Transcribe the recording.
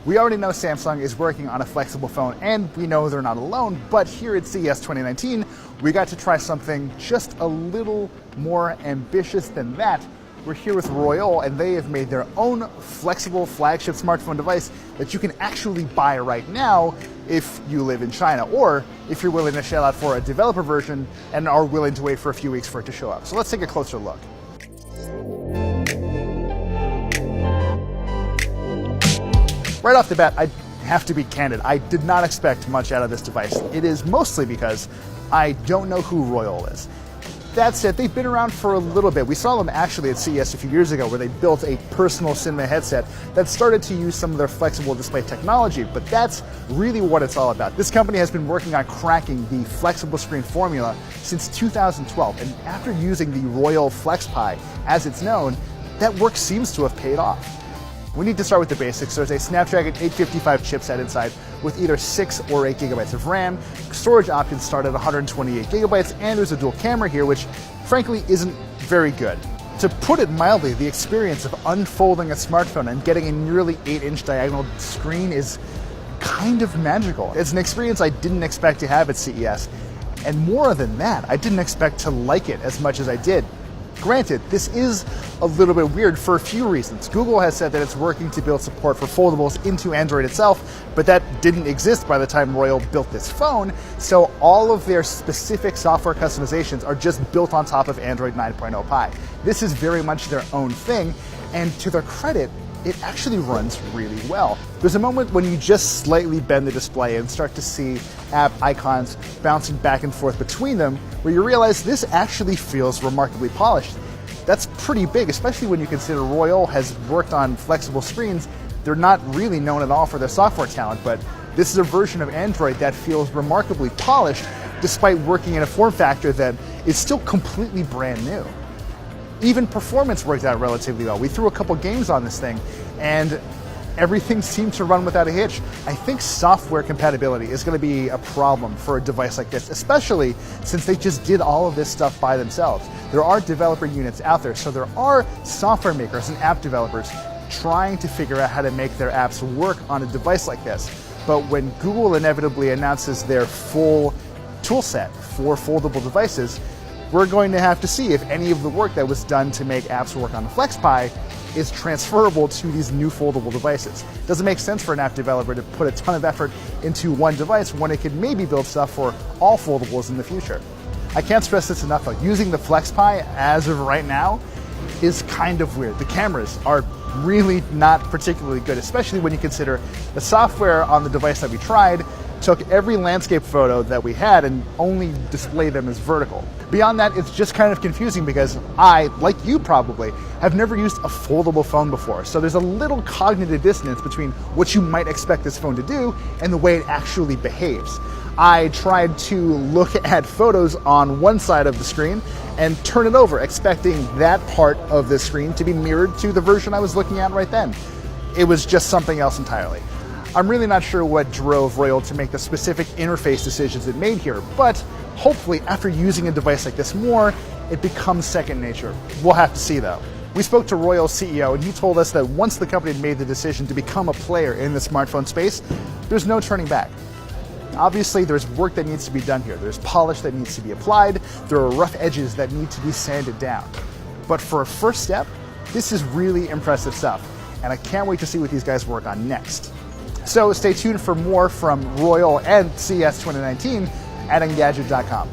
We already know Samsung is working on a flexible phone, and we know they're not alone, but here at CES 2019, we got to try something just a little more ambitious than that. We're here with Royole, and they have made their own flexible flagship smartphone device that you can actually buy right now if you live in China, or if you're willing to shell out for a developer version and are willing to wait for a few weeks for it to show up. So let's take a closer look. Right off the bat, I have to be candid. I did not expect much out of this device. It is mostly because I don't know who Royole is. That said, they've been around for a little bit. We saw them actually at CES a few years ago where they built a personal cinema headset that started to use some of their flexible display technology, but that's really what it's all about. This company has been working on cracking the flexible screen formula since 2012, and after using the Royole FlexPi, as it's known, that work seems to have paid off. We need to start with the basics. There's a Snapdragon 855 chipset inside with either 6 or 8 gigabytes of RAM. Storage options start at 128 gigabytes, and there's a dual camera here, which frankly isn't very good. To put it mildly, the experience of unfolding a smartphone and getting a nearly 8-inch diagonal screen is kind of magical. It's an experience I didn't expect to have at CES, and more than that, I didn't expect to like it as much as I did. Granted, this is a little bit weird for a few reasons. Google has said that it's working to build support for foldables into Android itself, but that didn't exist by the time Royole built this phone, so all of their specific software customizations are just built on top of Android 9.0 Pie. This is very much their own thing, and to their credit, it actually runs really well. There's a moment when you just slightly bend the display and start to see app icons bouncing back and forth between them, where you realize this actually feels remarkably polished. That's pretty big, especially when you consider Royole has worked on flexible screens. They're not really known at all for their software talent, but this is a version of Android that feels remarkably polished despite working in a form factor that is still completely brand new. Even performance worked out relatively well. We threw a couple games on this thing, and everything seemed to run without a hitch. I think software compatibility is going to be a problem for a device like this, especially since they just did all of this stuff by themselves. There are developer units out there, so there are software makers and app developers trying to figure out how to make their apps work on a device like this. But when Google inevitably announces their full toolset for foldable devices, we're going to have to see if any of the work that was done to make apps work on the FlexPi is transferable to these new foldable devices. It doesn't make sense for an app developer to put a ton of effort into one device when it could maybe build stuff for all foldables in the future. I can't stress this enough though. Using the FlexPi as of right now is kind of weird. The cameras are really not particularly good, especially when you consider the software on the device that we tried took every landscape photo that we had and only displayed them as vertical. Beyond that, it's just kind of confusing because I, like you probably, have never used a foldable phone before. So there's a little cognitive dissonance between what you might expect this phone to do and the way it actually behaves. I tried to look at photos on one side of the screen and turn it over, expecting that part of the screen to be mirrored to the version I was looking at right then. It was just something else entirely. I'm really not sure what drove Royole to make the specific interface decisions it made here, but hopefully after using a device like this more, it becomes second nature. We'll have to see though. We spoke to Royole's CEO and he told us that once the company had made the decision to become a player in the smartphone space, there's no turning back. Obviously, there's work that needs to be done here. There's polish that needs to be applied. There are rough edges that need to be sanded down. But for a first step, this is really impressive stuff, and I can't wait to see what these guys work on next. So stay tuned for more from Royole and CES 2019 at Engadget.com.